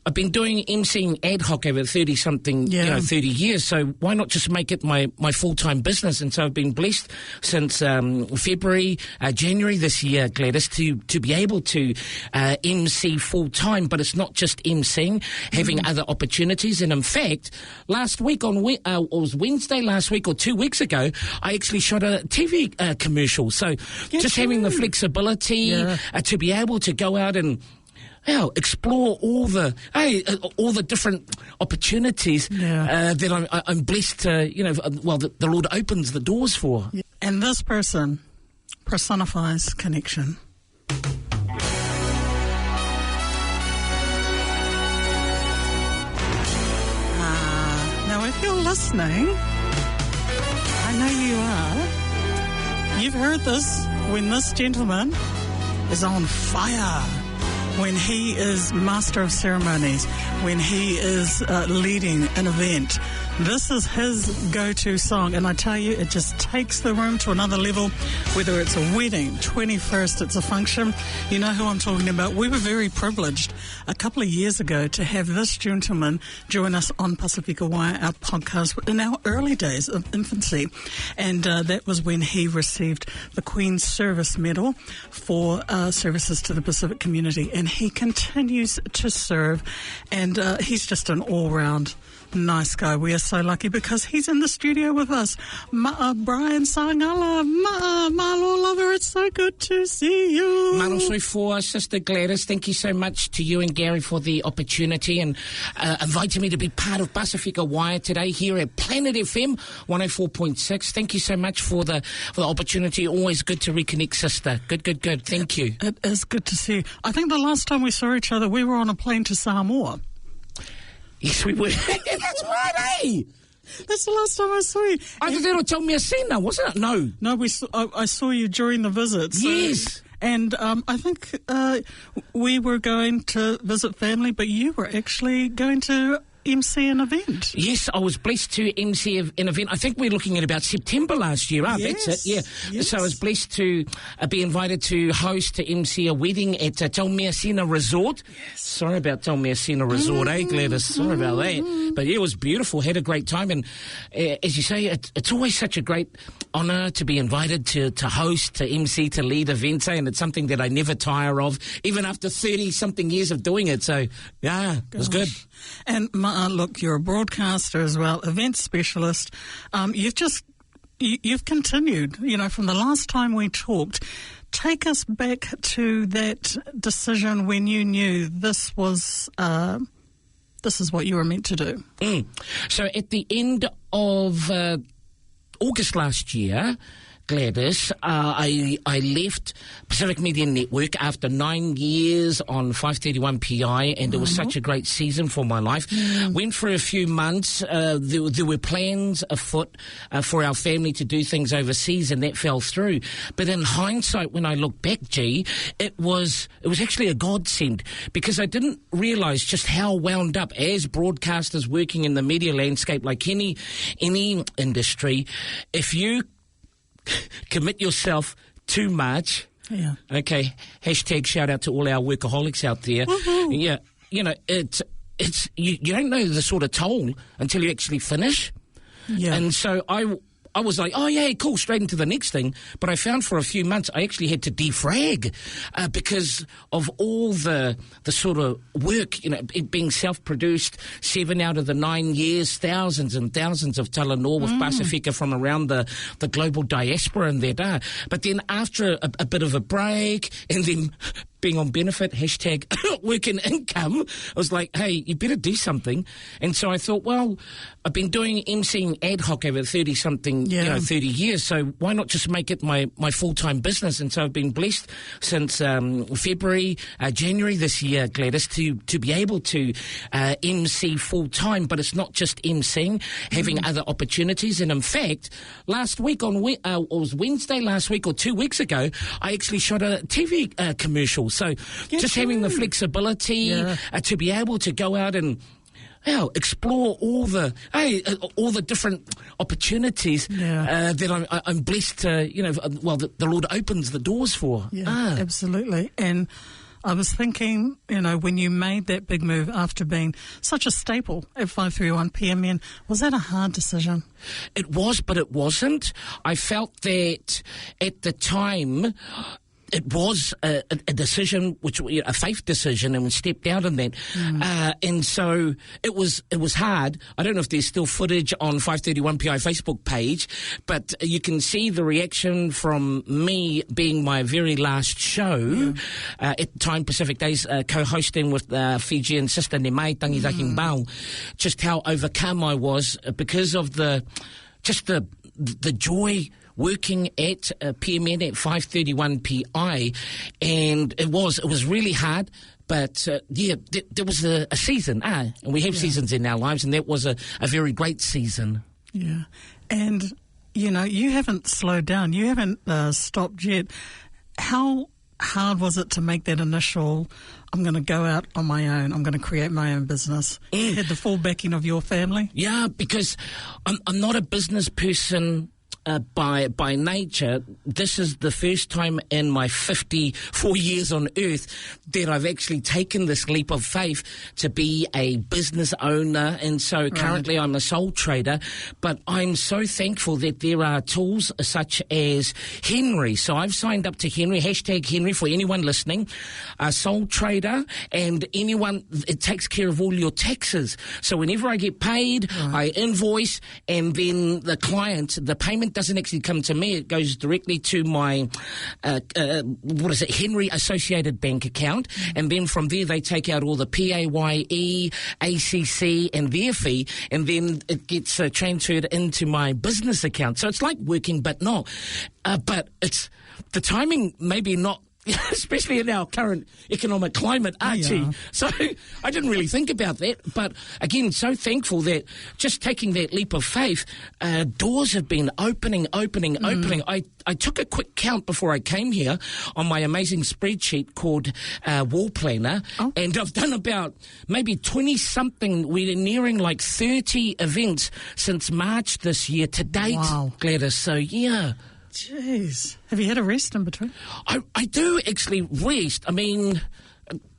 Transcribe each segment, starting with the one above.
I've been doing emceeing ad hoc over 30 years, so why not just make it my full-time business? And so I've been blessed since January this year, Gladys, to be able to MC full-time, but it's not just emceeing, having other opportunities. And in fact, last week it was Wednesday last week or 2 weeks ago, I actually shot a TV commercial. So just having the flexibility to be able to go out and explore all the different opportunities that I'm blessed to, the Lord opens the doors for. Yeah. And this person personifies connection. Now, if you're listening, I know you are. You've heard this when this gentleman is on fire. When he is master of ceremonies, when he is leading an event. This is his go-to song, and I tell you, it just takes the room to another level, whether it's a wedding, 21st, it's a function. You know who I'm talking about. We were very privileged a couple of years ago to have this gentleman join us on Pasifika Wire, our podcast, in our early days of infancy, and that was when he received the Queen's Service Medal for services to the Pacific community, and he continues to serve, and he's just an all-round nice guy. We are so lucky because he's in the studio with us. Ma'a Brian Sagala. Ma'a, my little lover, it's so good to see you. Mano soifua, Sister Gladys, thank you so much to you and Gary for the opportunity and inviting me to be part of Pasifika Wire today here at Planet FM 104.6. Thank you so much for the opportunity. Always good to reconnect, sister. Good. Thank you. It is good to see you. I think the last time we saw each other, we were on a plane to Samoa. Yes, we were. That's right, eh? That's the last time I saw you. I think that'll tell me a scene, wasn't it? No, I saw you during the visit. So, yes. And I think we were going to visit family, but you were actually going to MC an event. Yes, I was blessed to MC an event. I think we're looking at about September last year. Yes, that's it, yeah. Yes. So I was blessed to be invited to host, to MC a wedding at Taumeasina Resort. Yes. Sorry about Taumeasina Resort, Gladys? Sorry about that. But yeah, it was beautiful. Had a great time. And as you say, it's always such a great honour to be invited to host, to MC, to lead events. And it's something that I never tire of, even after 30-something years of doing it. So, yeah, it was good. And look, you're a broadcaster as well, event specialist. You've continued, from the last time we talked. Take us back to that decision when you knew this is what you were meant to do. So at the end of August last year, Gladys, I left Pacific Media Network after 9 years on 531 PI, and it was such a great season for my life. Went for a few months. There were plans afoot for our family to do things overseas, and that fell through. But in hindsight, when I look back, it was actually a godsend, because I didn't realise just how wound up as broadcasters working in the media landscape, like any industry, if you commit yourself too much. Yeah. Okay. Hashtag shout out to all our workaholics out there. Woo-hoo. Yeah. It's you don't know the sort of toll until you actually finish. Yeah. And so I was like, oh, yeah, cool, straight into the next thing. But I found for a few months I actually had to defrag because of all the sort of work, it being self-produced, 7 out of the 9 years, thousands and thousands of talanoa with Pasifika from around the global diaspora and that. But then after a bit of a break and then being on benefit, hashtag work and income, I was like, hey, you better do something. And so I thought, well, I've been doing emceeing ad hoc over 30 years, so why not just make it my full-time business? And so I've been blessed since January this year, Gladys, to be able to MC full-time, but it's not just emceeing, having other opportunities. And in fact, last week it was Wednesday last week or 2 weeks ago, I actually shot a TV commercial. So just having the flexibility to be able to go out and explore all the different opportunities that I'm blessed to, the Lord opens the doors for. Yeah, absolutely. And I was thinking, when you made that big move after being such a staple at 5:31 p.m, was that a hard decision? It was, but it wasn't. I felt that at the time it was a decision, a faith decision, and we stepped out on that. And so it was hard. I don't know if there's still footage on 531 PI Facebook page, but you can see the reaction from me being my very last show at the time, Pacific Days, co-hosting with Fijian sister Nemai Tangi Taking Bao, just how overcome I was because of the joy working at PMN at 531 PI, and it was really hard, but there was a season, and we have seasons in our lives, and that was a very great season. Yeah, and you haven't slowed down, you haven't stopped yet. How hard was it to make that initial, I'm going to go out on my own, I'm going to create my own business? You had the full backing of your family? Yeah, because I'm not a business person by nature. This is the first time in my 54 years on earth that I've actually taken this leap of faith to be a business owner, and so currently I'm a sole trader, but I'm so thankful that there are tools such as Henry. So I've signed up to Henry, #Henry for anyone listening, a sole trader, and anyone, it takes care of all your taxes. So whenever I get paid, I invoice, and then the client, the payment doesn't actually come to me, it goes directly to my Henry Associated Bank account, and then from there they take out all the PAYE, ACC and their fee, and then it gets transferred into my business account. So it's like working but not, but it's the timing maybe not, especially in our current economic climate, Archie. So I didn't really think about that. But again, so thankful that just taking that leap of faith, doors have been opening. I took a quick count before I came here on my amazing spreadsheet called Wall Planner, and I've done about maybe 20-something. We're nearing like 30 events since March this year to date, Gladys. So, yeah. Jeez. Have you had a rest in between? I do actually rest. I mean,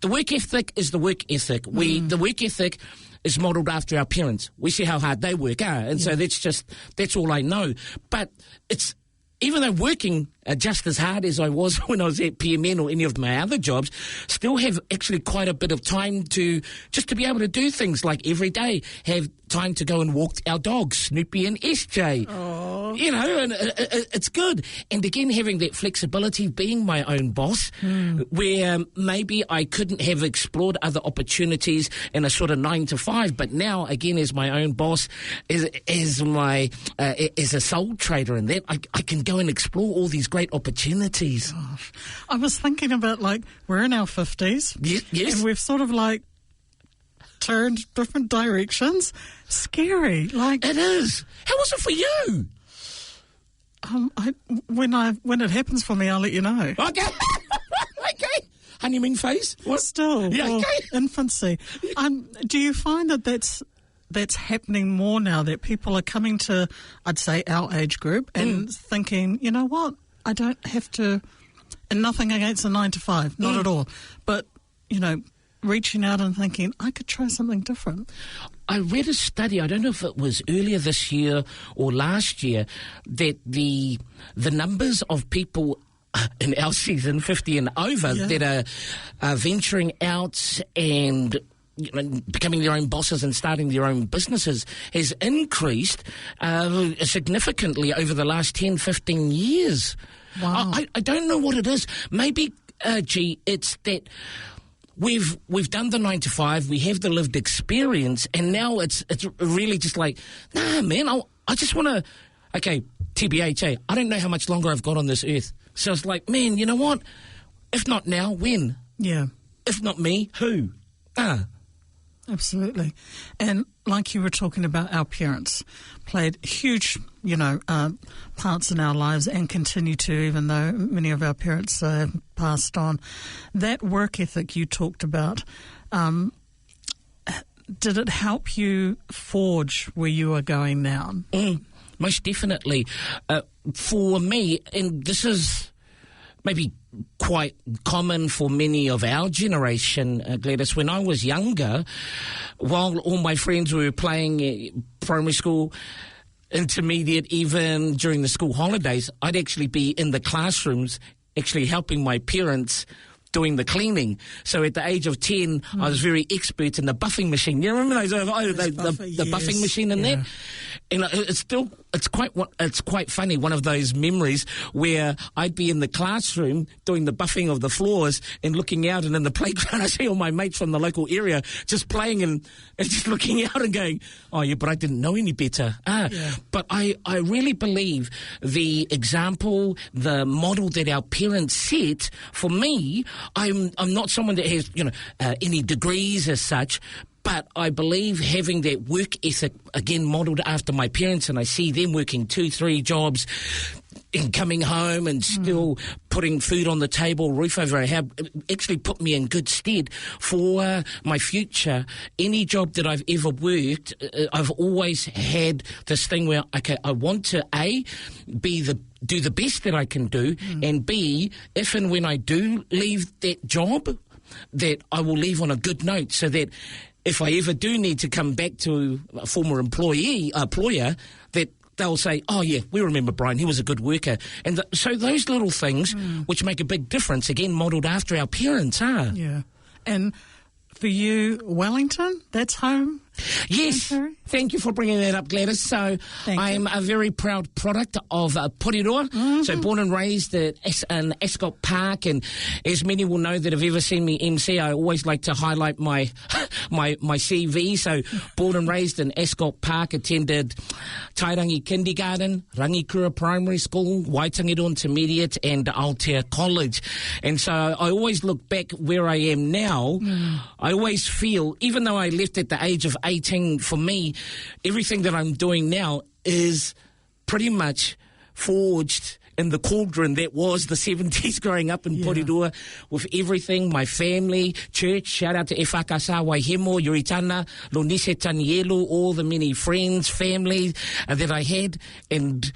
the work ethic is the work ethic. The work ethic is modelled after our parents. We see how hard they work, and so that's all I know. But it's, even though working just as hard as I was when I was at PMN or any of my other jobs, still have actually quite a bit of time to be able to do things like every day, have time to go and walk our dogs, Snoopy and SJ. And it's good. And again, having that flexibility, being my own boss, where maybe I couldn't have explored other opportunities in a sort of 9 to 5, but now, again, as my own boss, as a sole trader, and that I can go and explore all these great opportunities. Gosh. I was thinking about, we're in our 50s. Yes. And we've sort of, turned different directions. Scary. It is. How was it for you? When it happens for me, I'll let you know. Okay. Okay. Honeymoon phase? What? Still. Yeah, okay. Infancy. Do you find that's happening more now, that people are coming to, I'd say, our age group and thinking, you know what, I don't have to, and nothing against a 9 to 5, not at all, but, reaching out and thinking, I could try something different. I read a study, I don't know if it was earlier this year or last year, that the numbers of people in our season, 50 and over, that are venturing out and becoming their own bosses and starting their own businesses has increased significantly over the last 10, 15 years. Wow. I don't know what it is. Maybe, it's that we've done the 9 to 5, we have the lived experience, and now it's really just like, nah, man, I just want to, okay, TBH, I don't know how much longer I've got on this earth. So it's like, man, you know what? If not now, when? Yeah. If not me, who? Absolutely. And like you were talking about, our parents played huge, parts in our lives and continue to, even though many of our parents have passed on. That work ethic you talked about, did it help you forge where you are going now? Most definitely. For me, and this is maybe quite common for many of our generation, Gladys. When I was younger, while all my friends were playing primary school, intermediate, even during the school holidays, I'd actually be in the classrooms actually helping my parents doing the cleaning. So at the age of 10, I was very expert in the buffing machine. You remember those? The buffing machine in that? And it's quite funny, one of those memories where I'd be in the classroom doing the buffing of the floors and looking out, and in the playground I see all my mates from the local area just playing and just looking out and going, oh yeah, but I didn't know any better. But I really believe the example, the model that our parents set, for me, I'm not someone that has, any degrees as such, but I believe having that work ethic, again, modelled after my parents, and I see them working 2-3 jobs and coming home and still putting food on the table, roof over our head, actually put me in good stead for my future. Any job that I've ever worked, I've always had this thing where, okay, I want to, A, do the best that I can do, and B, if and when I do leave that job, that I will leave on a good note, so that if I ever do need to come back to a former employer, that they'll say, oh yeah, we remember Brian, he was a good worker. And so those little things, which make a big difference, again, modelled after our parents, Yeah. And for you, Wellington, that's home? Yes, thank you for bringing that up, Gladys. So I'm a very proud product of Porirua. So born and raised in Ascot Park, and as many will know that have ever seen me MC, I always like to highlight my CV. So born and raised in Ascot Park, attended Tairangi Kindergarten, Rangikura Primary School, Waitangiru Intermediate, and Aotea College. And so I always look back where I am now. I always feel, even though I left at the age of 18, for me, everything that I'm doing now is pretty much forged in the cauldron that was the 70s growing up in Porirua, with everything, my family, church, shout out to Efakasa, Waihemo, Yuritana, Lonise Tanielu, all the many friends, family that I had, and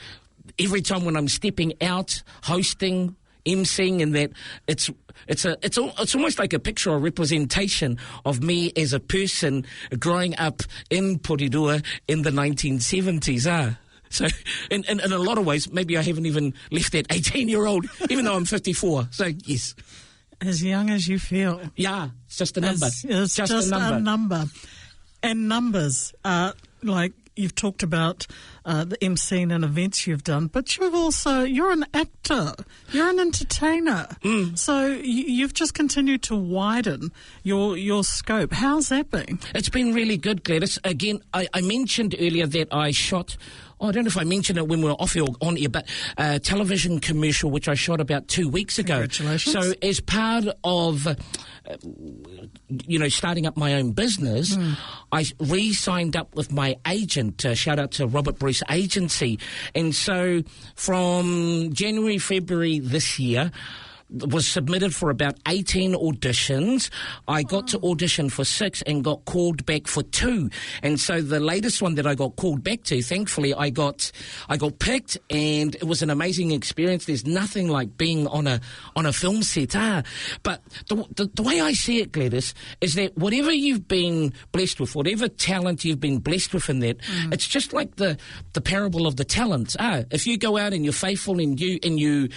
every time when I'm stepping out, hosting, emceeing, and that it's almost like a picture or representation of me as a person growing up in Porirua in the 1970s. So in a lot of ways, maybe I haven't even left that 18-year-old, even though I'm 54. So yes, as young as you feel. Yeah, it's just a number. It's just a number. And numbers, like you've talked about the emceeing and events you've done, but you're an actor, you're an entertainer. So you've just continued to widen your scope. How's that been? It's been really good, Gladys. Again, I mentioned earlier that I shot, I don't know if I mentioned it when we were off air or on air, but a television commercial which I shot about 2 weeks ago. Congratulations. So as part of starting up my own business, I re-signed up with my agent. Shout out to Robert Bruce Agency. And so from January, February this year, was submitted for about 18 auditions. I got to audition for 6 and got called back for 2. And so the latest one that I got called back to, thankfully, I got picked, and it was an amazing experience. There's nothing like being on a film set. But the way I see it, Gladys, is that whatever you've been blessed with, whatever talent you've been blessed with in that, it's just like the parable of the talents. If you go out and you're faithful and you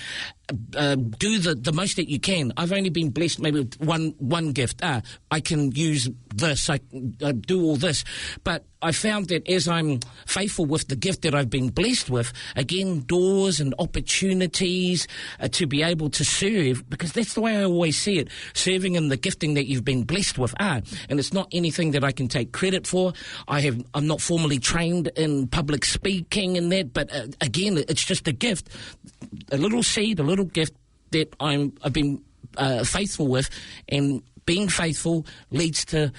do the most that you can. I've only been blessed maybe with one gift. I can use this. I do all this. But I found that as I'm faithful with the gift that I've been blessed with, again, doors and opportunities to be able to serve, because that's the way I always see it, serving in the gifting that you've been blessed with. And it's not anything that I can take credit for. I'm not formally trained in public speaking and that, but again, it's just a gift, a little seed, a little gift that I've been faithful with, and being faithful leads to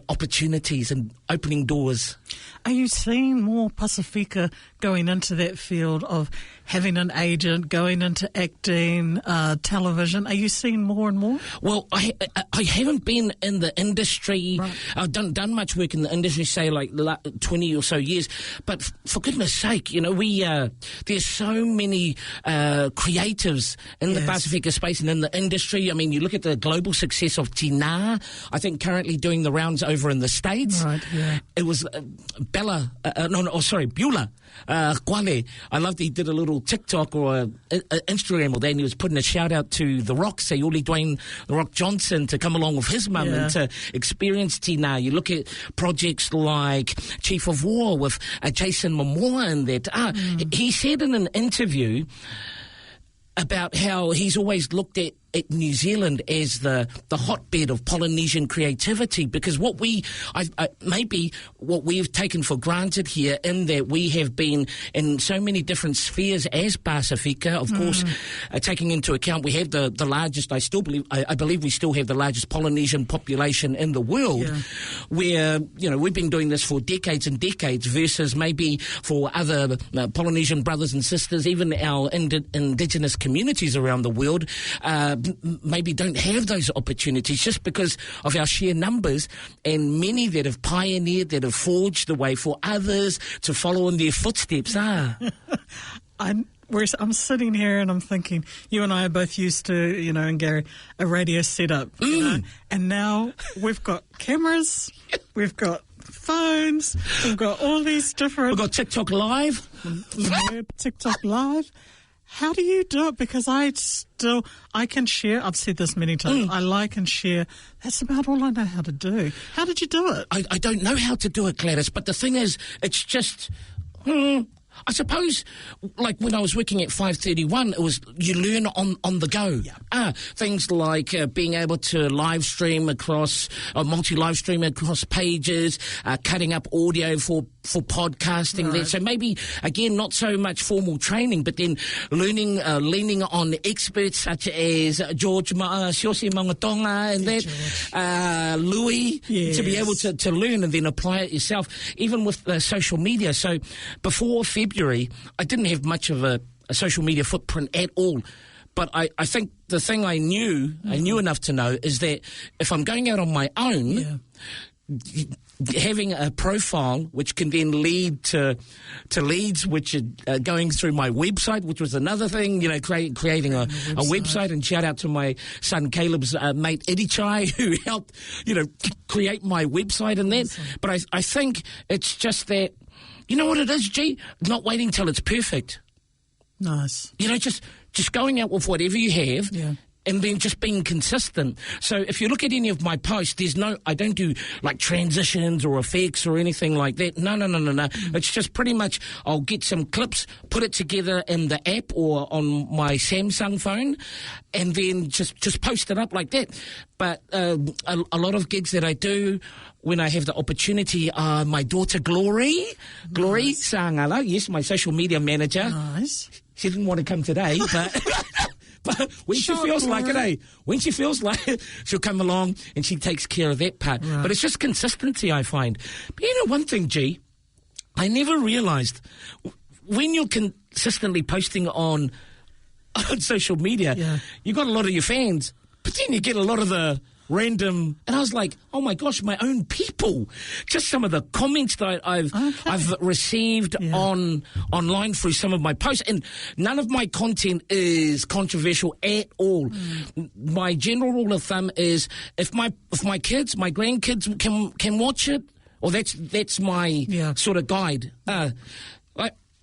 opportunities and opening doors. Are you seeing more Pasifika going into that field of having an agent, going into acting, television? Are you seeing more and more? Well, I haven't been in the industry. Right. I've done much work in the industry, say like 20 or so years. But for goodness sake, you know, there's so many creatives in the Pasifika space and in the industry. I mean, you look at the global success of Tina, I think currently doing the rounds over in the States. Right, yeah. It was Beulah Kwale. I loved he did a little TikTok or Instagram or that, and he was putting a shout out to The Rock, say Oli Dwayne The Rock Johnson, to come along with his mum and to experience Tina. You look at projects like Chief of War with Jason Momoa and that. He said in an interview about how he's always looked at New Zealand as the hotbed of Polynesian creativity, because what maybe what we've taken for granted here, in that we have been in so many different spheres as Pasifika, of course, taking into account we have the largest, I believe we still have the largest Polynesian population in the world, where, you know, we've been doing this for decades and decades, versus maybe for other Polynesian brothers and sisters, even our indigenous communities around the world, maybe don't have those opportunities just because of our sheer numbers, and many that have pioneered, that have forged the way for others to follow in their footsteps. I'm sitting here and I'm thinking, you and I are both used to, you know, and Gary, a radio setup, you know, and now we've got cameras, we've got phones, we've got all these different... We've got TikTok Live. TikTok Live. How do you do it? Because I can share. I've said this many times. I like and share. That's about all I know how to do. How did you do it? I don't know how to do it, Gladys, but the thing is, it's just... I suppose, like when I was working at 531, it was you learn on the go. Yeah. Things like being able to live stream across, multi-live stream across pages, cutting up audio for podcasting. Right. So maybe, again, not so much formal training, but then learning, leaning on experts such as George Siosi Mangatonga and that, Louis, to be able to learn and then apply it yourself, even with social media. So before February, I didn't have much of a social media footprint at all. But I think the thing I knew enough to know is that if I'm going out on my own, having a profile which can then lead to leads which are going through my website, which was another thing, you know, creating a website. And shout out to my son Caleb's mate Eddie Chai, who helped, you know, create my website and that. Awesome. But I think it's just that, you know what it is, G? Not waiting till it's perfect. Nice. You know, just going out with whatever you have. Yeah. And then just being consistent. So if you look at any of my posts, I don't do like transitions or effects or anything like that. No. It's just pretty much I'll get some clips, put it together in the app or on my Samsung phone, and then just post it up like that. But a lot of gigs that I do when I have the opportunity are my daughter Glory Sagala, yes, my social media manager. Nice. She didn't want to come today, but... But when she feels like it, when she feels like it, she'll come along and she takes care of that part. Right. But it's just consistency, I find. But you know one thing, G, I never realised when you're consistently posting on social media, you got a lot of your fans, but then you get a lot of the random, and I was like, oh my gosh, my own people. Just some of the comments that I've received online through some of my posts, and none of my content is controversial at all. My general rule of thumb is if my kids, my grandkids can watch it, or that's my sort of guide.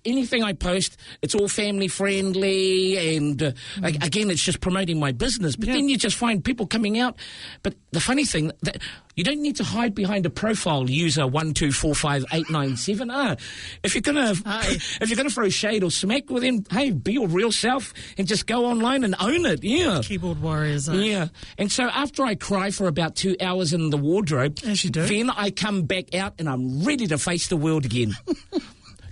Anything I post, it's all family friendly, and again, it's just promoting my business. But then you just find people coming out. But the funny thing, that you don't need to hide behind a profile user 1245897. If you're gonna throw shade or smack, well then, hey, be your real self and just go online and own it. Yeah, keyboard warriors. Yeah, and so after I cry for about 2 hours in the wardrobe, as you do, then I come back out and I'm ready to face the world again.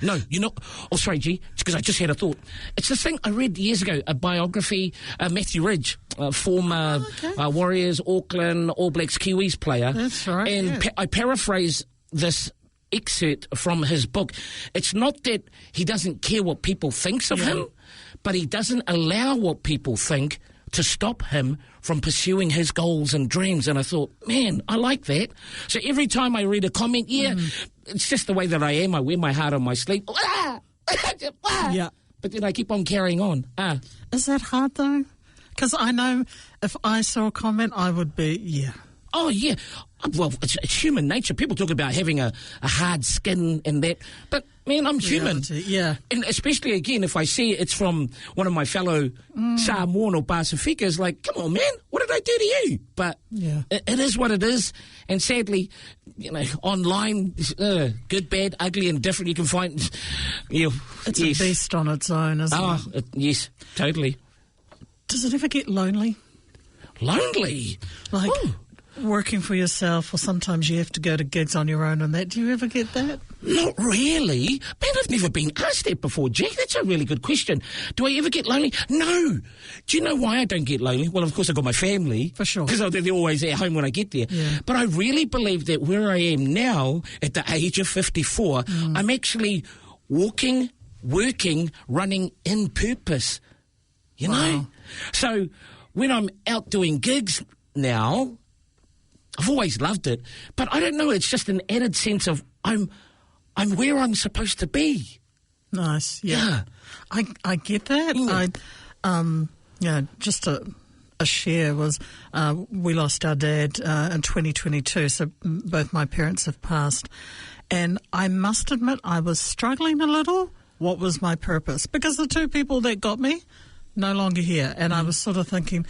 No, you know... Oh, sorry, G, because I just had a thought. It's the thing I read years ago, a biography, Matthew Ridge, former Warriors, Auckland, All Blacks, Kiwis player. That's right, And I paraphrase this excerpt from his book. It's not that he doesn't care what people think of him, but he doesn't allow what people think to stop him from pursuing his goals and dreams. And I thought, man, I like that. So every time I read a comment, it's just the way that I am. I wear my heart on my sleeve. Yeah. But then I keep on carrying on. Is that hard, though? Because I know if I saw a comment, I would be, Oh, yeah. Well, it's human nature. People talk about having a hard skin and that. But, man, I'm human. Yeah. And especially, again, if I see it's from one of my fellow Samoan or Pacificas, like, come on, man, what did I do to you? But it is what it is. And sadly, online, good, bad, ugly, and different, you can find... It's a beast on its own, isn't it? Yes, totally. Does it ever get lonely? Lonely? Like... working for yourself, or sometimes you have to go to gigs on your own and that. Do you ever get that? Not really. Man, I've never been asked that before, Jack. That's a really good question. Do I ever get lonely? No. Do you know why I don't get lonely? Well, of course, I've got my family. For sure. Because they're always at home when I get there. Yeah. But I really believe that where I am now, at the age of 54, I'm actually walking, working, running in purpose. You know? So when I'm out doing gigs now... I've always loved it, but I don't know, it's just an added sense of I'm where I'm supposed to be. Nice, yeah. I get that. Just a share was we lost our dad in 2022, so both my parents have passed. And I must admit I was struggling a little. What was my purpose? Because the two people that got me, no longer here. And I was sort of thinking...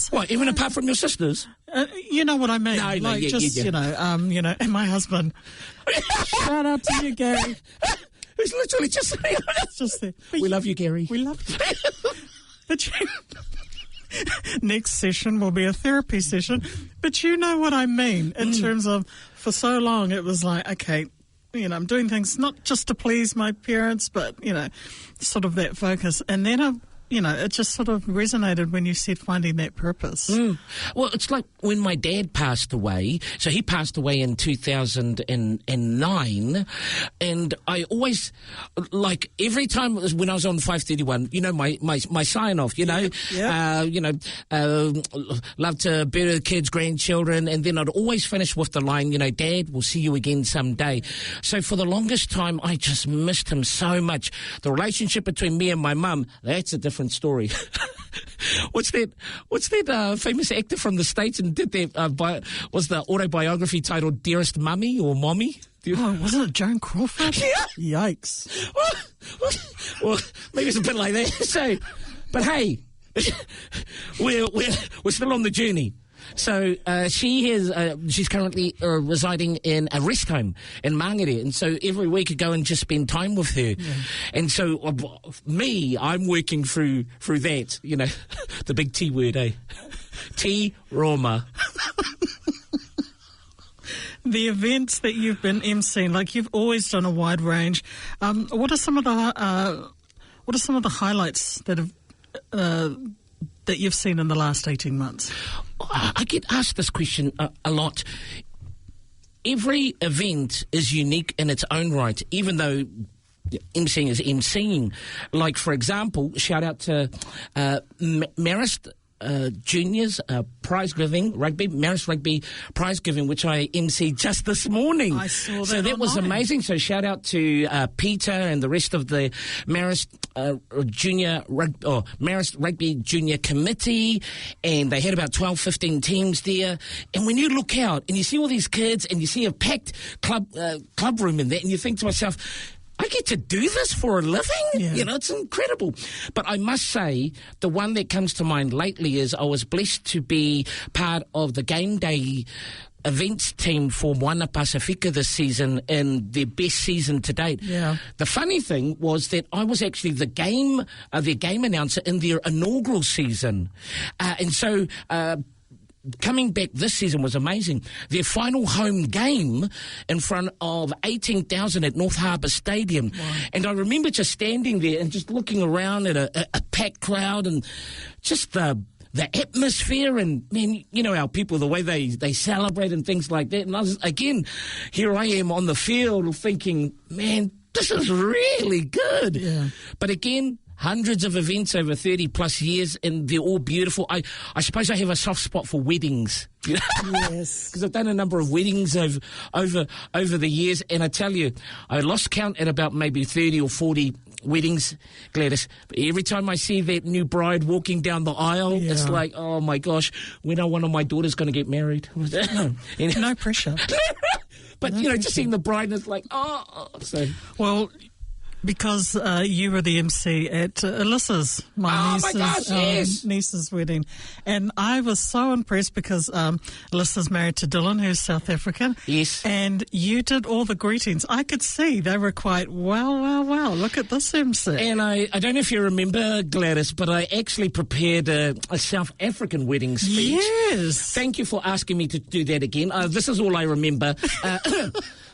What, even apart from your sisters? You know what I mean. And my husband. Shout out to you, Gary. Who's literally just saying... just there. We love you, Gary. We love you. But next session will be a therapy session. But you know what I mean in terms of, for so long, it was like, okay... I'm doing things not just to please my parents, but, sort of that focus. And then it just sort of resonated when you said finding that purpose. Well, it's like when my dad passed away. So he passed away in 2009. And I always, like, every time when I was on 531, my sign-off, love to bury kids, grandchildren. And then I'd always finish with the line, Dad, we'll see you again someday. So for the longest time, I just missed him so much. The relationship between me and my mum, that's a different story. What's that famous actor from the States and did that was the autobiography titled Dearest Mummy or Mommy? Wasn't it Joan Crawford? Yeah. Yikes. Well, maybe it's a bit like that. So, but hey, we're still on the journey. So she's currently residing in a rest home in Mangere, and so every week I go and just spend time with her. Yeah. And so I'm working through that, the big T word, eh? T Roma. The events that you've been emceeing, like you've always done a wide range. What are some of the highlights that have that you've seen in the last 18 months? I get asked this question a lot. Every event is unique in its own right, even though emceeing is emceeing. Like, for example, shout out to Marist Juniors prize giving Marist Rugby prize giving, which I emceed just this morning. I saw that. So that was amazing. So shout out to Peter and the rest of the Marist Marist Rugby Junior Committee, and they had about 12, 15 teams there. And when you look out and you see all these kids and you see a packed club room in there, and you think to myself, I get to do this for a living? Yeah. It's incredible. But I must say, the one that comes to mind lately is I was blessed to be part of the game day events team for Moana Pacifica this season, in their best season to date. Yeah. The funny thing was that I was actually their game announcer in their inaugural season. And so... coming back this season was amazing. Their final home game in front of 18,000 at North Harbour Stadium. Wow. And I remember just standing there and just looking around at a packed crowd and just the the atmosphere and, man, you know, our people, the way they celebrate and things like that. And here I am on the field thinking, man, this is really good. Yeah. But again, hundreds of events over 30 plus years, and they're all beautiful. I suppose I have a soft spot for weddings. Yes. Because I've done a number of weddings over the years, and I tell you, I lost count at about maybe 30 or 40 weddings, Gladys. But every time I see that new bride walking down the aisle, it's like, oh my gosh, when are one of my daughters going to get married? No pressure. But, just seeing the bride, it's like, oh. So. Well, because you were the MC at Alyssa's, my niece's wedding. And I was so impressed because Alyssa's married to Dylan, who's South African. Yes. And you did all the greetings. I could see they were quite, wow, look at this MC. And I don't know if you remember, Gladys, but I actually prepared a South African wedding speech. Yes. Thank you for asking me to do that again. This is all I remember.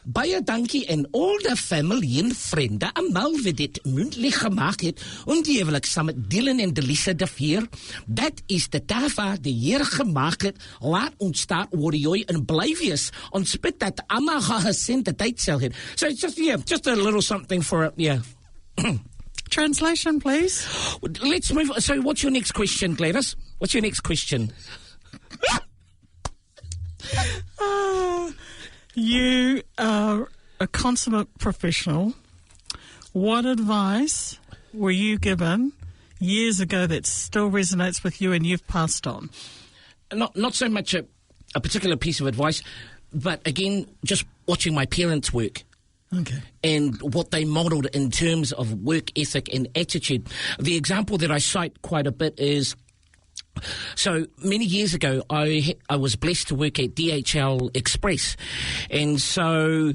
Baie dankie en al die familie en vriende almal wat dit muntlik gemaak het om die huwelik saam met Dylan en Delisa te vier. Dat is die dag wat die Here gemaak het. Laat ons daar oor joy en bly wees. Ons bid dat almal geseënde tyd sal hê. So it's just a little something for Translation, please. Let's move on. So what's your next question, Gladys? What's your next question? You are a consummate professional. What advice were you given years ago that still resonates with you and you've passed on? Not so much a particular piece of advice, but again, just watching my parents work. Okay. And what they modelled in terms of work ethic and attitude. The example that I cite quite a bit is, so many years ago, I was blessed to work at DHL Express. And so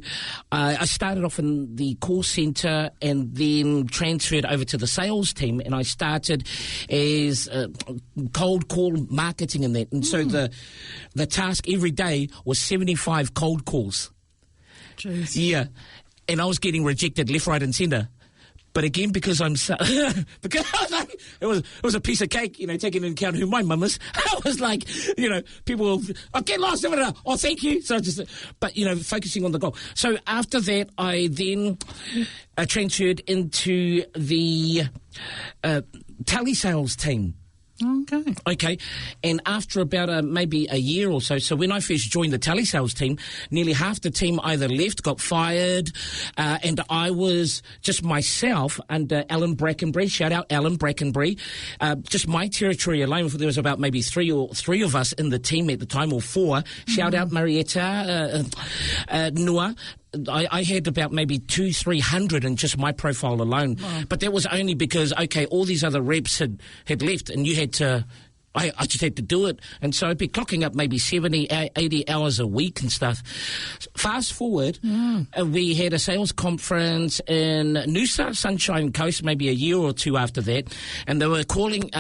I started off in the call centre and then transferred over to the sales team. And I started as cold call marketing and that. And so the task every day was 75 cold calls. Jeez. Yeah. And I was getting rejected left, right and centre. But again, because I'm so, because it was a piece of cake, taking into account who my mum is. I was like, people will, get lost, oh, thank you. So but focusing on the goal. So after that, I then transferred into the telesales team. Okay. And after about maybe a year or so when I first joined the telesales team, nearly half the team either left, got fired, and I was just myself under Alan Brackenbury. Shout out Alan Brackenbury. Just my territory alone, there was about maybe three of us in the team at the time, or four. Shout out Marietta, Noah. I had about maybe 200-300 in just my profile alone. Wow. But that was only because, all these other reps had left and you had to... I just had to do it. And so I'd be clocking up maybe 70, 80 hours a week and stuff. Fast forward, we had a sales conference in Noosa, Sunshine Coast, maybe a year or two after that. And they were calling,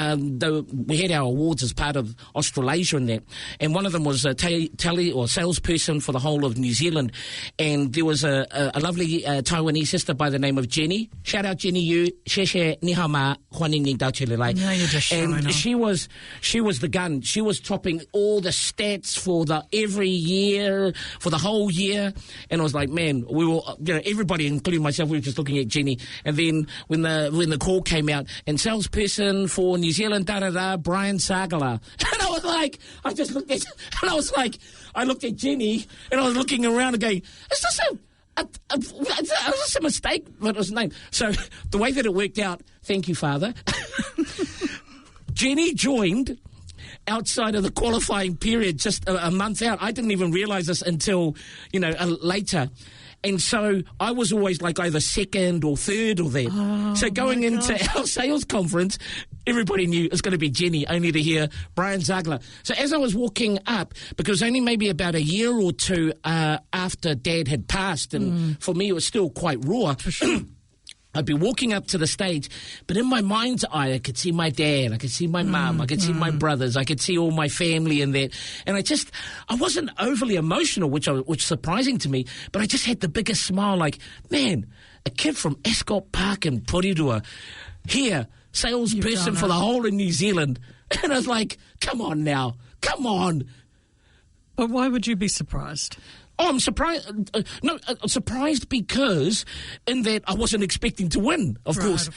we had our awards as part of Australasia and that. And one of them was a salesperson for the whole of New Zealand. And there was a lovely Taiwanese sister by the name of Jenny. Shout out Jenny, you. Sheshe nihama huaning dachelelai. No, you're just showing off. She was the gun. She was topping all the stats for every year, for the whole year. And I was like, man, we were, everybody, including myself, we were just looking at Jenny. And then when the call came out, and salesperson for New Zealand, Brian Sagala. And I was like, I just looked at, and I was like, I looked at Jenny, and I was looking around and going, is this a mistake? What was the name? So the way that it worked out, thank you, Father. Jenny joined outside of the qualifying period, just a month out. I didn't even realise this until, later. And so I was always like either second or third or that. Oh, so going into our sales conference, everybody knew it was going to be Jenny, only to hear Brian Sagala. So as I was walking up, because only maybe about a year or two after Dad had passed, and for me it was still quite raw. For sure. I'd be walking up to the stage, but in my mind's eye, I could see my dad, I could see my mum, I could see my brothers, I could see all my family in that. And I wasn't overly emotional, which surprising to me, but I just had the biggest smile, like, man, a kid from Ascot Park in Porirua, here, salesperson for the whole of New Zealand. And I was like, come on now, come on. But why would you be surprised? Oh, I'm surprised. Surprised because in that I wasn't expecting to win, of course.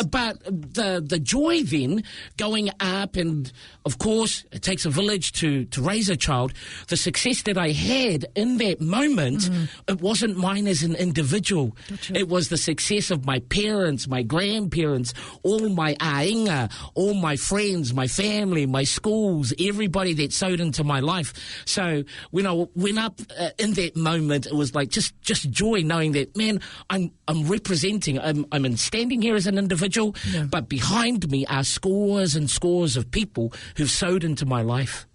But the joy then going up, and of course it takes a village to raise a child. The success that I had in that moment, it wasn't mine as an individual. Gotcha. It was the success of my parents, my grandparents, all my ainga, all my friends, my family, my schools, everybody that sewed into my life. So when I went up in that moment, it was like just joy knowing that, man, I'm representing, I'm standing here as an individual, but behind me are scores and scores of people who've sewed into my life.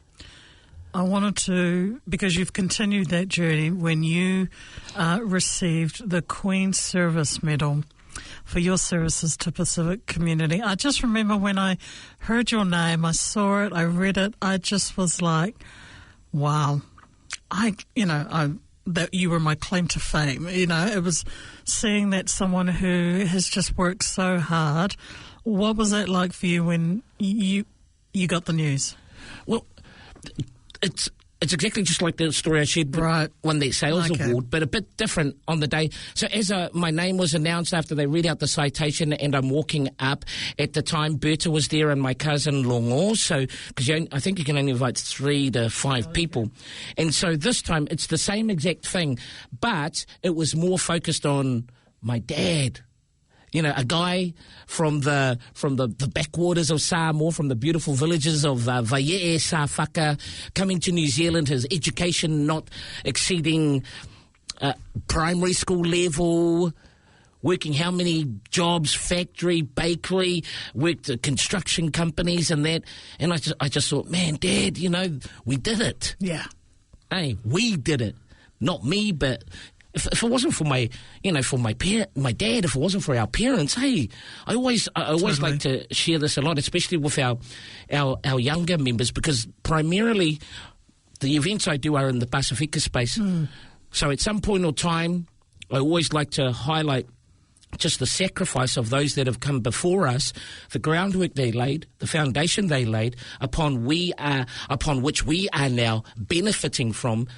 I wanted to, because you've continued that journey when you received the Queen's Service Medal for your services to Pacific community. I just remember when I heard your name, I saw it, I read it, I just was like, wow. That you were my claim to fame. It was seeing that someone who has just worked so hard. What was that like for you when you got the news? Well, it's exactly just like the story I shared won that sales award, but a bit different on the day. So as my name was announced after they read out the citation, and I'm walking up, at the time Berta was there and my cousin Longo, so because I think you can only invite 3 to 5 people. And so this time it's the same exact thing, but it was more focused on my dad. A guy from the backwaters of Samoa, from the beautiful villages of Vaiee, Sawhaka, coming to New Zealand, his education not exceeding primary school level, working how many jobs, factory, bakery, worked at construction companies and that. And I just thought, man, Dad, we did it. Yeah. Hey, we did it. Not me, but... If it wasn't for my dad, if it wasn't for our parents, hey, I always like to share this a lot, especially with our younger members, because primarily the events I do are in the Pasifika space. So at some point or time, I always like to highlight just the sacrifice of those that have come before us, the groundwork they laid, the foundation they laid, upon which we are now benefiting from.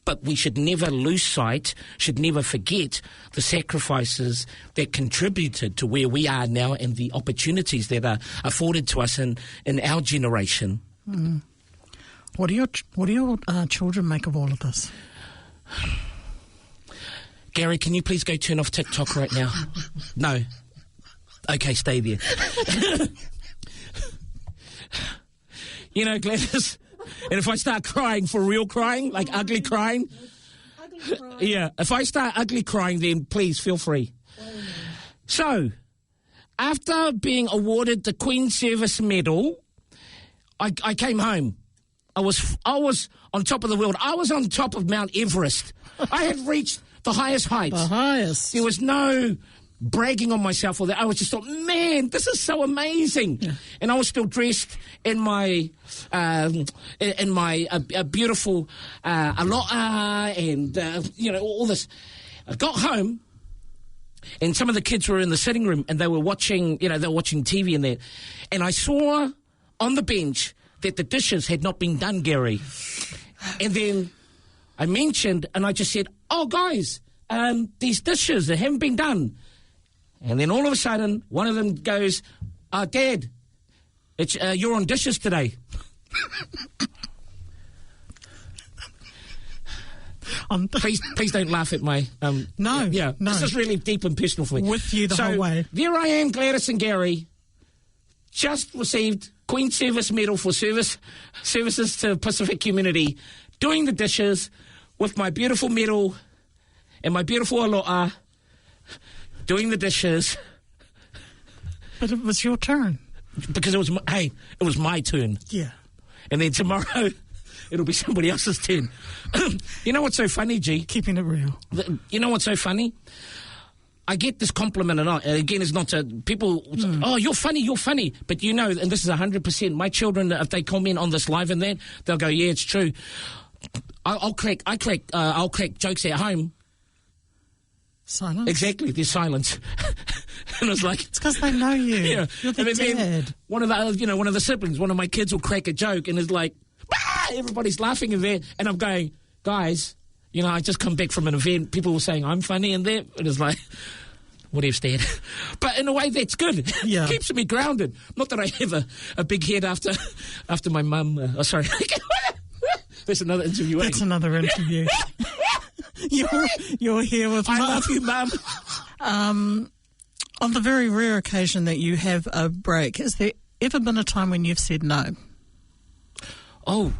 But we should never lose sight, should never forget the sacrifices that contributed to where we are now and the opportunities that are afforded to us in our generation. What do your children make of all of this? Gary, can you please go turn off TikTok right now? No. Okay, stay there. Gladys... And if I start crying, for real crying, like ugly crying, yeah, if I start ugly crying, then please feel free. So, after being awarded the Queen's Service Medal, I came home. I was on top of the world. I was on top of Mount Everest. I had reached the highest heights. The highest. There was no bragging on myself or that. I was just thought, man, this is so amazing. Yeah. And I was still dressed in my beautiful aloha and all this. I got home, and some of the kids were in the sitting room and they were watching TV and that. And I saw on the bench that the dishes had not been done, Gary. And then I mentioned, and I just said, "Oh, guys, these dishes, they haven't been done." And then all of a sudden, one of them goes, "Dad, it's you're on dishes today." Please don't laugh at my... No. This is really deep and personal for me. With you the whole way. There I am, Gladys and Gary, just received Queen's Service Medal for services to Pacific community, doing the dishes with my beautiful medal and my beautiful aloha, doing the dishes. But it was your turn. Because it was my turn. Yeah. And then tomorrow, it'll be somebody else's turn. You know what's so funny, G? Keeping it real. You know what's so funny? I get this compliment and again, it's not to people, "Oh, you're funny. But and this is 100%, my children, if they comment on this live and that, they'll go, "Yeah, it's true." I'll crack jokes at home. Silence? Exactly, there's silence. And it's like, it's because they know you. Yeah. You're the And then dad. one of the siblings, one of my kids will crack a joke and is like, "Ah!" Everybody's laughing in there. And I'm going, guys, I just come back from an event. People were saying I'm funny and that. And it's like, whatever, Dad. But in a way, that's good. Yeah. It keeps me grounded. Not that I have a big head after my mum. Sorry. That's another interview. That's another interview. You're here with I Mum. love you, Mum. On the very rare occasion that you have a break, has there ever been a time when you've said no? Oh,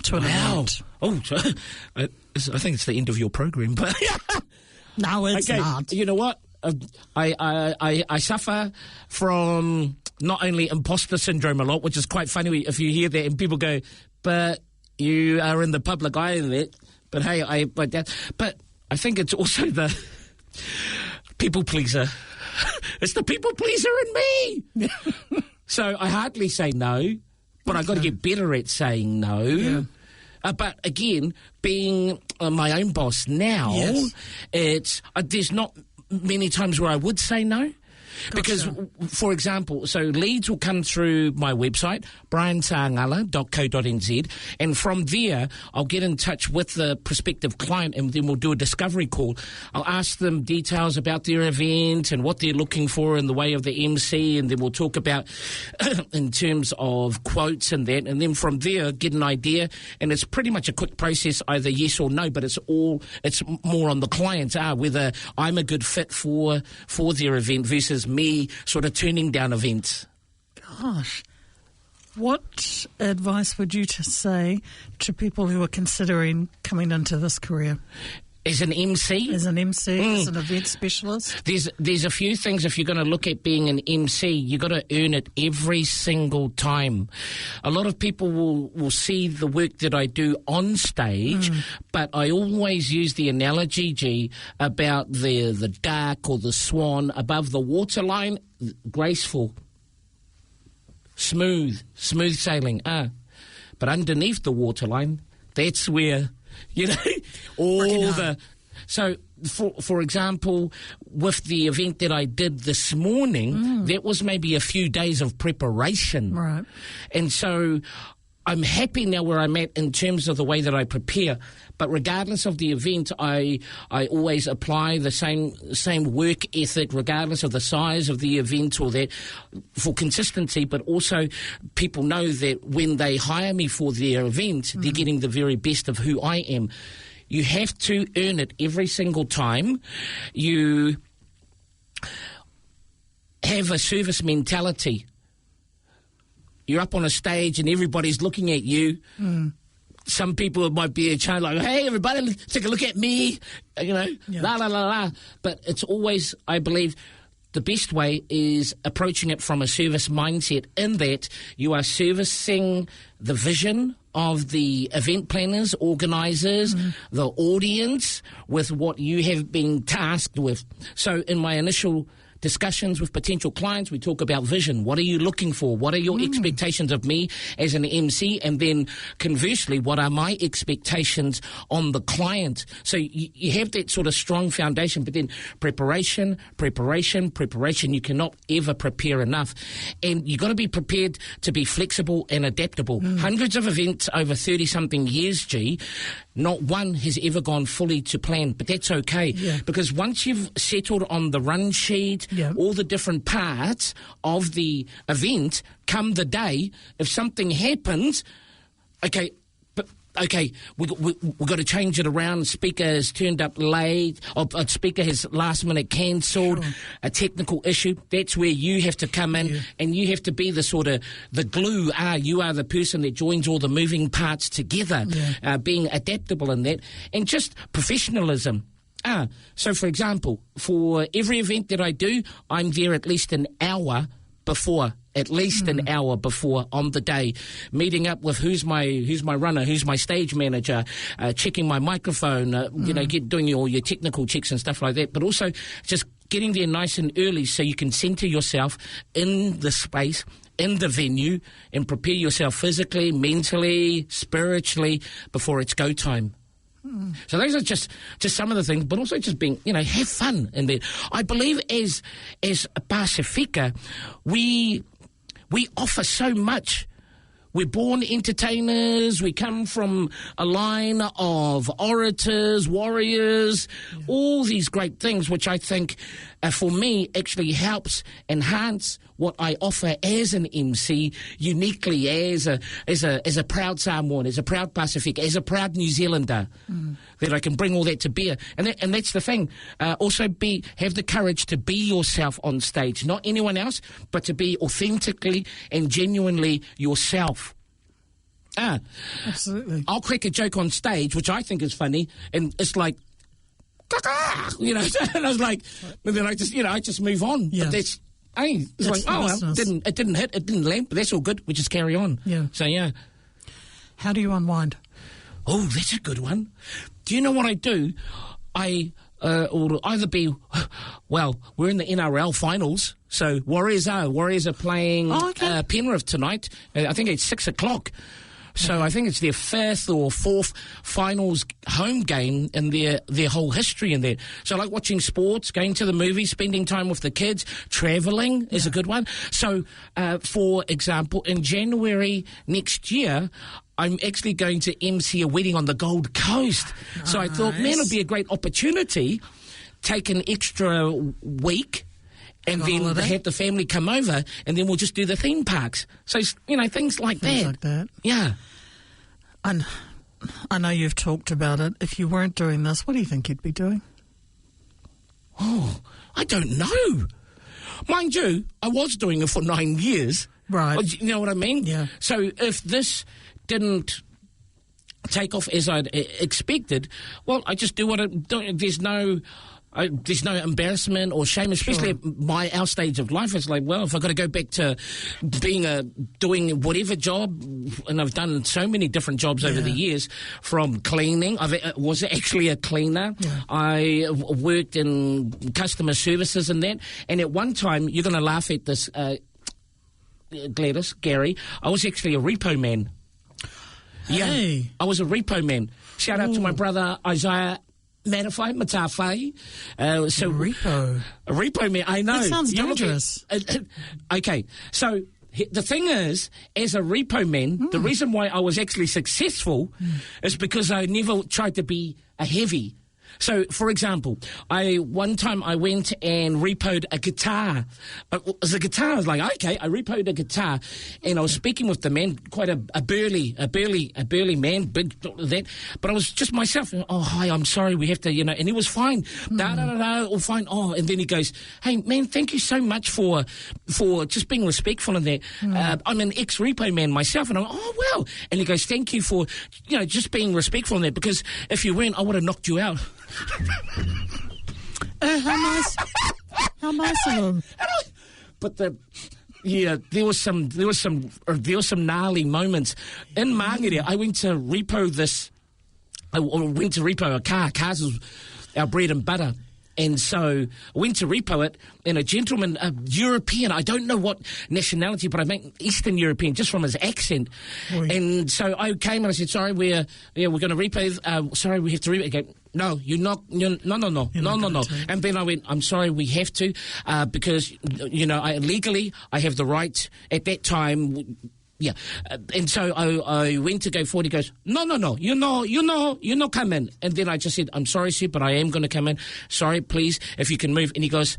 to an event? Oh, I think it's the end of your program. But no, it's not. You know what? I suffer from not only imposter syndrome a lot, which is quite funny if you hear that and people go, but you are in the public eye of it. But hey, but I think it's also the people pleaser. It's the people pleaser in me. So I hardly say no, but I've got to get better at saying no. Yeah. But again, being my own boss now, yes. There's not many times where I would say no. Gotcha. Because, for example, so leads will come through my website, briansagala.co.nz, and from there I'll get in touch with the prospective client and then we'll do a discovery call. I'll ask them details about their event and what they're looking for in the way of the MC, and then we'll talk about in terms of quotes and that, and then from there get an idea, and it's pretty much a quick process, either yes or no, but it's more on the client, whether I'm a good fit for their event versus me sort of turning down events. Gosh, what advice would you say to people who are considering coming into this career? As an MC? As an MC, as an event specialist? There's a few things. If you're going to look at being an MC, you've got to earn it every single time. A lot of people will see the work that I do on stage, but I always use the analogy, G, about the duck or the swan above the waterline, graceful, smooth sailing. But underneath the waterline, that's where... So, for example, with the event that I did this morning, that was maybe a few days of preparation. Right. And so I'm happy now where I'm at in terms of the way that I prepare. But regardless of the event, I always apply the same work ethic, regardless of the size of the event or that, for consistency. But also, people know that when they hire me for their event, they're getting the very best of who I am. You have to earn it every single time. You have a service mentality. You're up on a stage and everybody's looking at you. Some people might be a child like, hey, everybody, take a look at me, la, la, la, la. But it's always, I believe, the best way is approaching it from a service mindset, in that you are servicing the vision of the event planners, organisers, the audience, with what you have been tasked with. So in my initial discussions with potential clients, we talk about vision. What are you looking for? What are your expectations of me as an MC? And then conversely, what are my expectations on the client? So you have that sort of strong foundation, but then preparation. You cannot ever prepare enough. And you've got to be prepared to be flexible and adaptable. Hundreds of events over 30-something years, G, not one has ever gone fully to plan, but that's okay. Yeah. Because once you've settled on the run sheet, all the different parts of the event, come the day, if something happens, we've got to change it around. Speaker has turned up late, or a speaker has last minute cancelled, a technical issue. That's where you have to come in, and you have to be the sort of the glue. You are the person that joins all the moving parts together, being adaptable in that, and just professionalism. So, for example, for every event that I do, I'm there at least an hour before. At least an hour before on the day, meeting up with who's my runner, who's my stage manager, checking my microphone, doing all your technical checks and stuff like that. But also just getting there nice and early so you can centre yourself in the space, in the venue, and prepare yourself physically, mentally, spiritually before it's go time. So those are just some of the things, but also just being, have fun. And then I believe as Pasifika, we offer so much. We're born entertainers. We come from a line of orators, warriors, all these great things, which I think, for me, actually helps enhance what I offer as an MC, uniquely as a proud Samoan, as a proud Pacific, as a proud New Zealander, that I can bring all that to bear. And that's the thing. Also have the courage to be yourself on stage, not anyone else, but to be authentically and genuinely yourself. Absolutely. I'll crack a joke on stage, which I think is funny, and it's like, and I was like, and then I just move on. Yeah. But that's, it's like, oh, well, it didn't hit, it didn't land, but that's all good. We just carry on. Yeah. So, yeah. How do you unwind? Oh, that's a good one. Do you know what I do? Will either be, well, we're in the NRL finals, so Warriors are playing Penrith tonight. I think it's 6:00. So I think it's their fifth or fourth finals home game in their whole history in there. So I like watching sports, going to the movies, spending time with the kids, travelling is a good one. So, for example, in January next year, I'm actually going to MC a wedding on the Gold Coast. Nice. So I thought, man, it'll be a great opportunity. Take an extra week and then have the family come over, and then we'll just do the theme parks. So, things like that. Yeah. And I know you've talked about it. If you weren't doing this, what do you think you'd be doing? Oh, I don't know. Mind you, I was doing it for 9 years. Right. You know what I mean? Yeah. So if this didn't take off as I'd expected, well, I just do what I do. There's no embarrassment or shame, especially at our stage of life. It's like, well, if I've got to go back to doing whatever job, and I've done so many different jobs over the years, from cleaning. I was actually a cleaner. Yeah. I worked in customer services and that. And at one time, you're going to laugh at this, Gary, I was actually a repo man. Hey. Yeah, I was a repo man. Shout out to my brother, Isaiah Matawhai, Matawhai. A repo man, I know. That sounds dangerous. Okay, so the thing is, as a repo man, the reason why I was actually successful is because I never tried to be a heavy. So, for example, one time I went and repoed a guitar. It was a guitar. I was like, okay, I repoed a guitar, and I was speaking with the man, quite a burly man, big that. But I was just myself. Oh, hi, I'm sorry, we have to, and he was fine. All fine. Oh, and then he goes, hey, man, thank you so much for just being respectful in that. I'm an ex-repo man myself, and I'm, oh, well. And he goes, thank you for, just being respectful in that, because if you weren't, I would have knocked you out. How nice! How nice of him. But there was some gnarly moments in Māngere. I went to repo a car. Cars is our bread and butter. And so I went to repo it, and a gentleman, European, I don't know what nationality, but I think Eastern European, just from his accent. Oy. And so I came and I said, sorry, we're going to repo, sorry, we have to repo. Okay, no, no. And then I went, I'm sorry, we have to, because, legally, I have the right at that time. Yeah, and so I went to go forward. He goes, no, you're not coming. And then I just said, I'm sorry, sir, but I am going to come in. Sorry, please, if you can move. And he goes,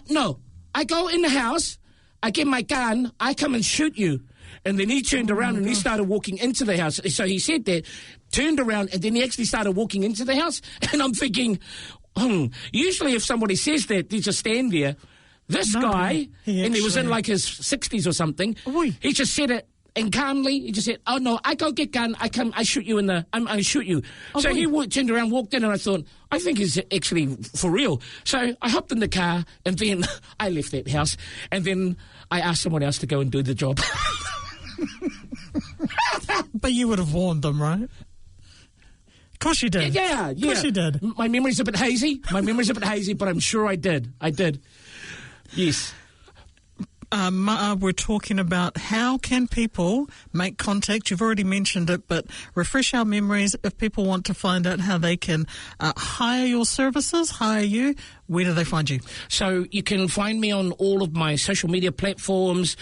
no, I go in the house, I get my gun, I come and shoot you. And then he turned around and he started walking into the house. So he said that, turned around, and then he actually started walking into the house. And I'm thinking, usually if somebody says that, they just stand there. This guy, and he was in like his 60s or something, he just said it, and calmly, he just said, oh no, I go get gun, I shoot you I shoot you. So he turned around, walked in, and I thought, I think he's actually for real. So I hopped in the car, and then I left that house, and then I asked someone else to go and do the job. But you would have warned them, right? Of course you did. Yeah. Of course you did. My memory's a bit hazy, but I'm sure I did. Yes. Ma'a, we're talking about how can people make contact. You've already mentioned it, but refresh our memories. If people want to find out how they can hire your services, hire you, where do they find you? So you can find me on all of my social media platforms,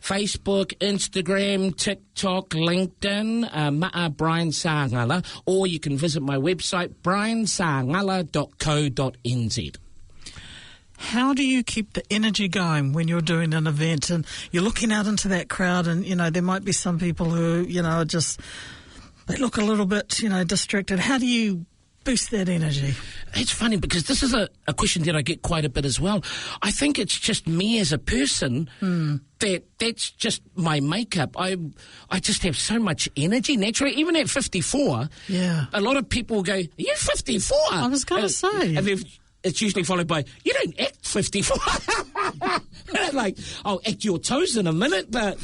Facebook, Instagram, TikTok, LinkedIn, Ma'a Brian Sagala, or you can visit my website, briansagala.co.nz. How do you keep the energy going when you're doing an event and you're looking out into that crowd and, there might be some people who, are just, they look a little bit, distracted. How do you boost that energy? It's funny because this is a question that I get quite a bit as well. I think it's just me as a person that's just my makeup. I just have so much energy naturally. Even at 54, a lot of people go, "Are you 54?" I was going to say. And it's usually followed by, "You don't act 54." Like, I'll act your toes in a minute, but...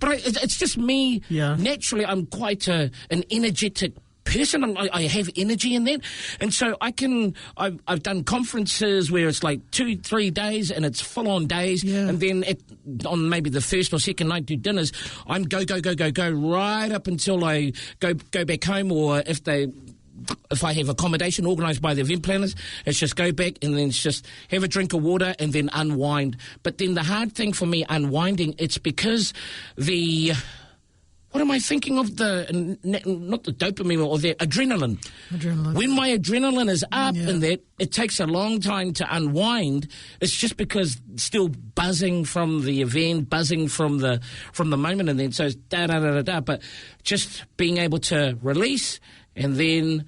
But it's just me. Yeah. Naturally, I'm quite an energetic person. I have energy in that, and so I've done conferences where it's like 2-3 days and it's full on days, and then on maybe the first or second night do dinners, I'm go right up until I go back home, or if I have accommodation organised by the event planners, it's just go back and then it's just have a drink of water and then unwind. But then the hard thing for me unwinding, it's because what am I thinking of? Not the dopamine or the adrenaline. When my adrenaline is up and that, it takes a long time to unwind. It's just because still buzzing from the event, buzzing from the moment, and then so it's da-da-da-da-da. But just being able to release and then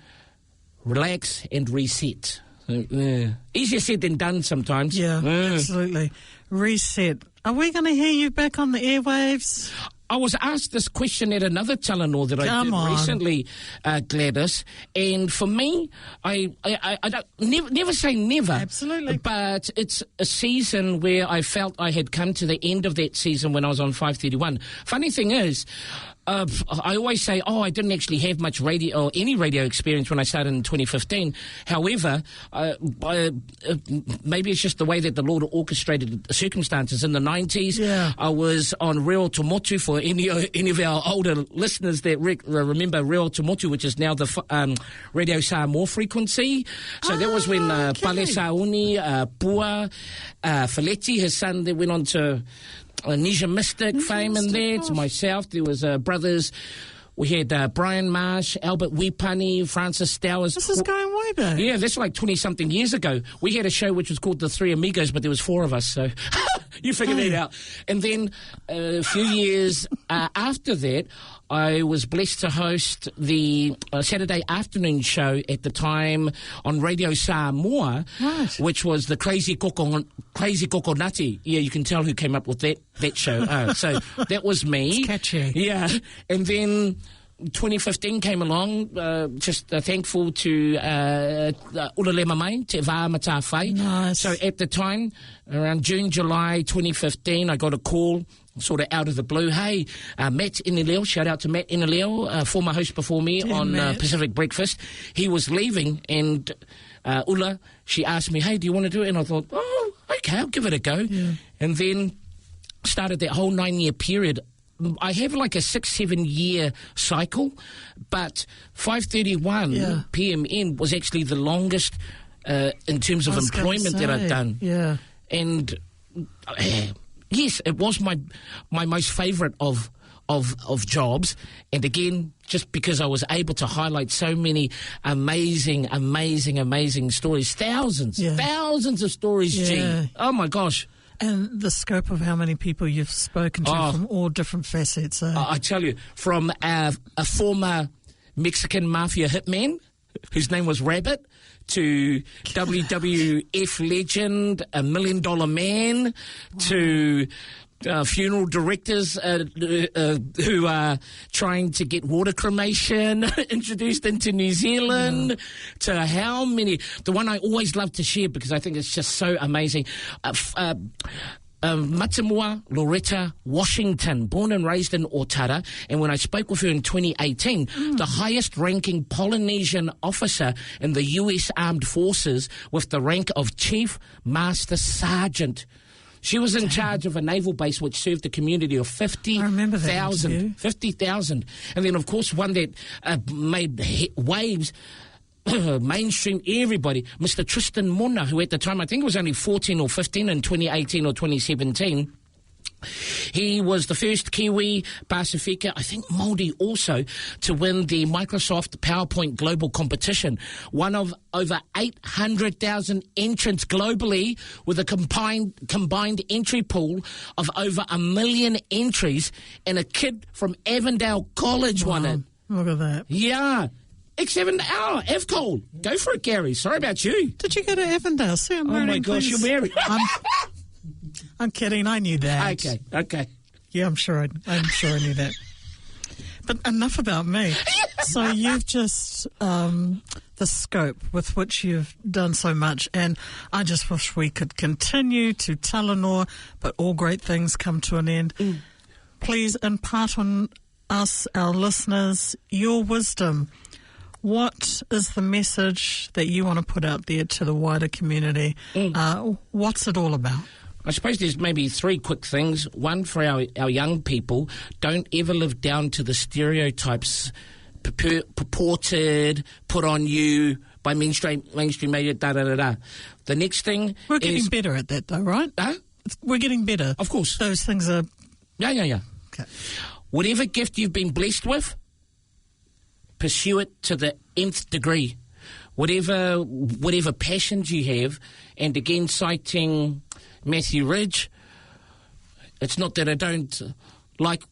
relax and reset. Easier said than done sometimes. Yeah, absolutely. Reset. Are we going to hear you back on the airwaves? I was asked this question at another Talanoa that I did recently, Gladys, and for me, I don't never say never. Absolutely. But it's a season where I felt I had come to the end of that season when I was on 531. Funny thing is, I always say, I didn't actually have much radio or any radio experience when I started in 2015. However, maybe it's just the way that the Lord orchestrated the circumstances. In the 90s, I was on Reo Tomotu, for any of our older listeners that remember Reo Tomotu, which is now the Radio Samoa frequency. So that was when Pale Sauni, Pua, Faletti, his son, that went on to Nisha Mystic fame and that. Myself, there was brothers. We had Brian Marsh, Albert Wipani, Francis Stowers. This is going way back. Yeah, that's like 20-something years ago. We had a show which was called The Three Amigos, but there was 4 of us, so you figure that out. And then a few years after that, I was blessed to host the Saturday afternoon show at the time on Radio Samoa, which was the Crazy Kokonati. Yeah, you can tell who came up with that show. So that was me. It's catchy. Yeah. And then 2015 came along, just thankful to Ulalema Mai, Te Vā Mata Whai. Nice. So at the time, around June, July 2015, I got a call sort of out of the blue. Hey, Matt Inileo, shout out to Matt Inileo, former host before me on Pacific Breakfast. He was leaving, and Ula, she asked me, hey, do you want to do it? And I thought, okay, I'll give it a go. Yeah. And then started that whole 9-year period. I have like a 6-7 year cycle, but 5:31 p.m. was actually the longest in terms of employment that I've done. Yeah. And yes, it was my most favourite of jobs. And again, just because I was able to highlight so many amazing stories, thousands of stories, G. Oh my gosh. And the scope of how many people you've spoken to from all different facets. I tell you, from a former Mexican mafia hitman whose name was Rabbit, to WWF legend, $1 Million Man, to funeral directors who are trying to get water cremation introduced into New Zealand, to how many... The one I always love to share because I think it's just so amazing... Matamua Loretta Washington, born and raised in Otara, and when I spoke with her in 2018, the highest-ranking Polynesian officer in the U.S. Armed Forces with the rank of Chief Master Sergeant. She was in charge of a naval base which served a community of 50,000. 50,000. And then, of course, one that made waves, mainstream everybody, Mr. Tristan Mona, who at the time I think was only 14 or 15 in 2018 or 2017. He was the first Kiwi, Pasifika, I think Māori also, to win the Microsoft PowerPoint Global Competition. One of over 800,000 entrants globally with a combined entry pool of over 1 million entries, and a kid from Avondale College won it. Look at that. Yeah. X7, F-Cole. Go for it, Gary. Sorry about you. Did you go to Avondale? See, I'm Oh, my gosh, you're married. I'm kidding. I knew that. Okay. Yeah, I'm sure I knew that. But enough about me. So you've just the scope with which you've done so much, and I just wish we could continue to Talanoa, but all great things come to an end. Please impart on us, our listeners, your wisdom. What is the message that you want to put out there to the wider community? What's it all about? I suppose there's maybe 3 quick things. One, for our young people, don't ever live down to the stereotypes purported, put on you by mainstream media, da-da-da-da. The next thing We're getting better at that, though, right? Huh? We're getting better. Of course. Those things are... Yeah. Okay. Whatever gift you've been blessed with, pursue it to the nth degree. Whatever passions you have, and again, citing Matthew Ridge, it's not that I don't like,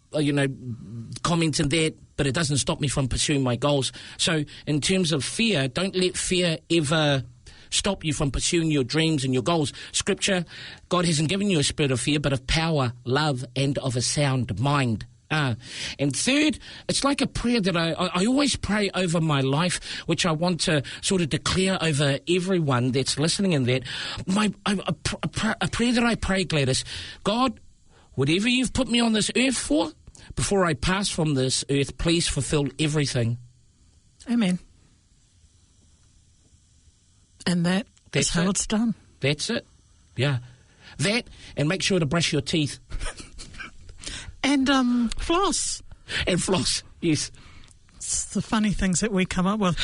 comments in that, but it doesn't stop me from pursuing my goals. So in terms of fear, don't let fear ever stop you from pursuing your dreams and your goals. Scripture, God hasn't given you a spirit of fear, but of power, love, and of a sound mind. And third, it's like a prayer that I always pray over my life, which I want to sort of declare over everyone that's listening in that. A prayer that I pray, Gladys, God, whatever you've put me on this earth for, before I pass from this earth, please fulfill everything. Amen. And that's how it's done. That's it. Yeah. That, and make sure to brush your teeth. And floss. And floss, yes. It's the funny things that we come up with.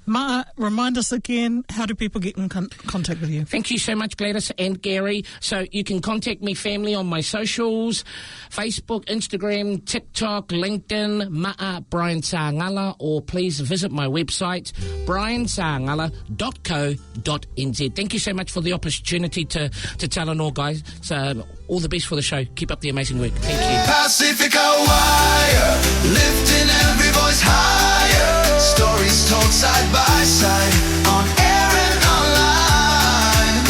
Ma'a, remind us again, how do people get in contact with you? Thank you so much, Gladys and Gary. So you can contact me, family, on my socials, Facebook, Instagram, TikTok, LinkedIn, Ma'a Brian Sagala, or please visit my website, briansagala.co.nz. Thank you so much for the opportunity to Talanoa, guys. So all the best for the show. Keep up the amazing work. Thank you. Pacifica Wire, lifting every voice higher. Stories told side by side, on air and online.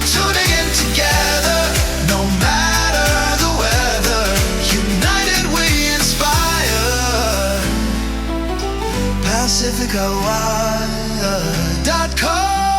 Tuning in together, no matter the weather. United we inspire. PacificaWire.com